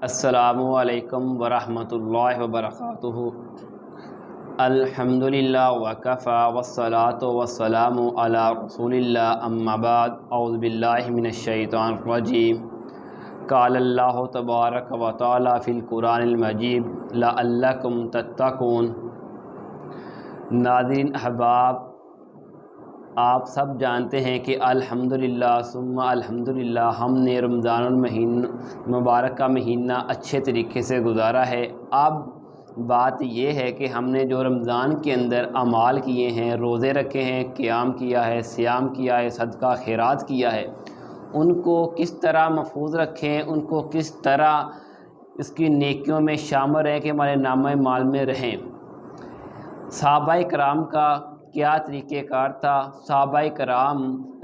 السلام علیکم ورحمۃ اللہ وبرکاتہ۔ الحمدللہ وکفی والصلاة والسلام علی رسول اللہ، اما بعد، اعوذ باللہ من الشیطان الرجیم۔ قال اللہ تبارک و تعالی فی القرآن المجید لعلکم تتقون۔ ناظرین احباب، آپ سب جانتے ہیں کہ الحمدللہ ثم الحمدللہ ہم نے رمضان مبارک کا مہینہ اچھے طریقے سے گزارا ہے۔ اب بات یہ ہے کہ ہم نے جو رمضان کے اندر اعمال کیے ہیں، روزے رکھے ہیں، قیام کیا ہے، صیام کیا ہے، صدقہ خیرات کیا ہے، ان کو کس طرح محفوظ رکھیں، ان کو کس طرح اس کی نیکیوں میں شامل رہیں کہ ہمارے نامہ اعمال میں رہیں۔ صحابہ کرام کا کیا طریقہ کار تھا؟ صحابہ کرام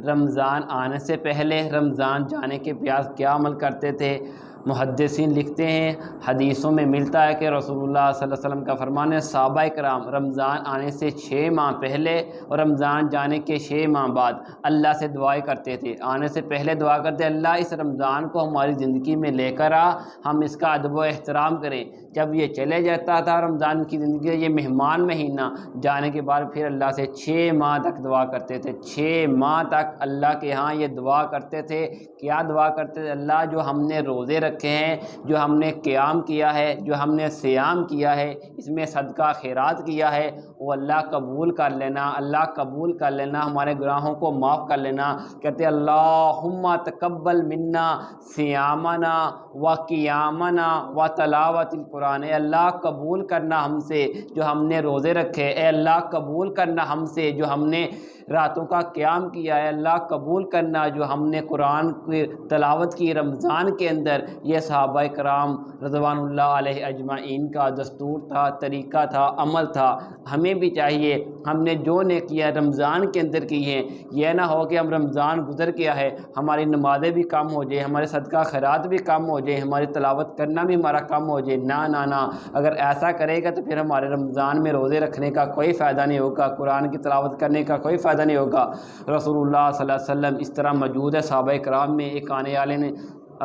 رمضان آنے سے پہلے، رمضان جانے کے بعد کیا عمل کرتے تھے؟ محدثین لکھتے ہیں، حدیثوں میں ملتا ہے کہ رسول اللہ صلی اللہ علیہ وسلم کا فرمان ہے، صحابہ کرام رمضان آنے سے 6 ماہ پہلے اور رمضان جانے کے 6 ماہ بعد اللہ سے دعائیں کرتے تھے۔ آنے سے پہلے دعا کرتے، اللہ اس رمضان کو ہماری زندگی میں لے کر آ، ہم اس کا ادب و احترام کریں۔ جب یہ چلے جاتا تھا رمضان کی زندگی، یہ مہمان مہینہ جانے کے بعد پھر اللہ سے 6 ماہ تک دعا کرتے تھے۔ 6 ماہ تک اللہ کے ہاں یہ دعا کرتے تھے۔ کیا دعا کرتے تھے؟ اللہ جو ہم نے روزے رکھے ہیں، جو ہم نے قیام کیا ہے، جو ہم نے صیام کیا ہے، اس میں صدقہ خیرات کیا ہے، وہ اللہ قبول کر لینا، اللہ قبول کر لینا، ہمارے گناہوں کو معاف کر لینا۔ کہتے اللہم تقبل منا صیامنا و قیامنا و تلاوت القرآن۔ اے اللہ قبول کرنا ہم سے جو ہم نے روزے رکھے، اے اللہ قبول کرنا ہم سے جو ہم نے راتوں کا قیام کیا ہے، اللہ قبول کرنا جو ہم نے قرآن کی تلاوت کی رمضان کے اندر۔ یہ صحابہ کرام رضوان اللہ علیہ اجمعین کا دستور تھا، طریقہ تھا، عمل تھا۔ ہمیں بھی چاہیے، ہم نے جو نیکیاں رمضان کے اندر کی ہیں، یہ نہ ہو کہ ہم رمضان گزر گیا ہے، ہماری نمازیں بھی کم ہو جائیں، ہمارے صدقہ خیرات بھی کم ہو جائیں، ہماری تلاوت کرنا بھی ہمارا کم ہو جائے۔ نہ نہ نہ، اگر ایسا کرے گا تو پھر ہمارے رمضان میں روزے رکھنے کا کوئی فائدہ نہیں ہوگا، قرآن کی تلاوت کرنے کا کوئی فائدہ نہیں ہوگا۔ رسول اللہ صلی اللہ علیہ وسلم اس طرح موجود ہے صحابہ کرام میں۔ ایک آنے والے نے،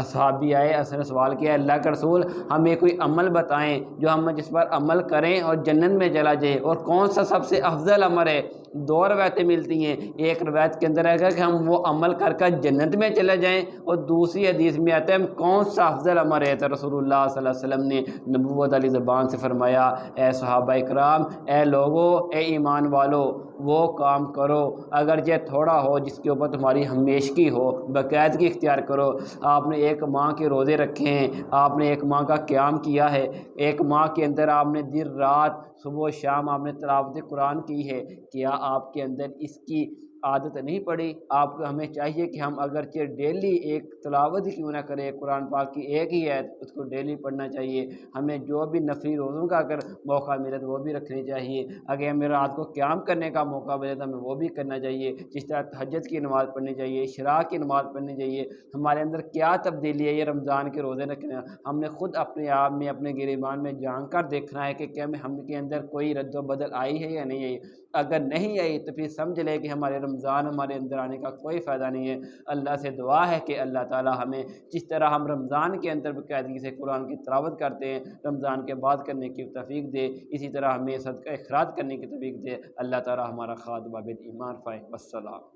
صحابی آئے، اس نے سوال کیا، اللہ کے رسول ہمیں کوئی عمل بتائیں جو ہم جس پر عمل کریں اور جنت میں چلا جائے، اور کون سا سب سے افضل عمل ہے؟ 2 روایتیں ملتی ہیں۔ ایک روایت کے اندر ہے کہ ہم وہ عمل کر کر جنت میں چلے جائیں، اور دوسری حدیث میں آتا ہے کون سا افضل عمل ہے؟ تو رسول اللہ صلی اللہ علیہ وسلم نے نبوت علی زبان سے فرمایا، اے صحابہ کرام، اے لوگو، اے ایمان والو، وہ کام کرو اگرچہ تھوڑا ہو جس کے اوپر تمہاری ہمیشگی ہو، باقاعدگی اختیار کرو۔ آپ نے 1 ماہ کے روزے رکھے ہیں، آپ نے 1 ماہ کا قیام کیا ہے، 1 ماہ کے اندر آپ نے دن رات، صبح و شام آپ نے تلاوت قرآن کی ہے، کیا آپ کے اندر اس کی عادت نہیں پڑی؟ آپ کو، ہمیں چاہیے کہ ہم اگرچہ ڈیلی ایک تلاوت ہی کیوں نہ کریں، قرآن پاک کی ایک ہی ہے اس کو ڈیلی پڑھنا چاہیے۔ ہمیں جو بھی نفلی روزوں کا اگر موقع ملے تو وہ بھی رکھنے چاہیے۔ اگر ہمیں رات کو قیام کرنے کا موقع ملے تو ہمیں وہ بھی کرنا چاہیے۔ جس طرح تہجد کی نماز پڑھنی چاہیے، اشراق کی نماز پڑھنی چاہیے۔ ہمارے اندر کیا تبدیلی ہے یہ رمضان کے روزے رکھنا؟ ہم نے خود اپنے آپ میں، اپنے گریبان میں جھانک کر دیکھنا ہے کہ کیا ہم کے اندر کوئی رد و بدل آئی ہے یا نہیں آئی۔ اگر نہیں آئی تو پھر سمجھ لے کہ ہمارے رمضان ہمارے اندر آنے کا کوئی فائدہ نہیں ہے۔ اللہ سے دعا ہے کہ اللہ تعالی ہمیں جس طرح ہم رمضان کے اندر باقاعدگی سے قرآن کی تلاوت کرتے ہیں، رمضان کے بعد کرنے کی توفیق دے، اسی طرح ہمیں صدقہ خیرات کرنے کی توفیق دے۔ اللہ تعالی ہمارا خاتمہ بالایمان فرمائے۔ والسلام۔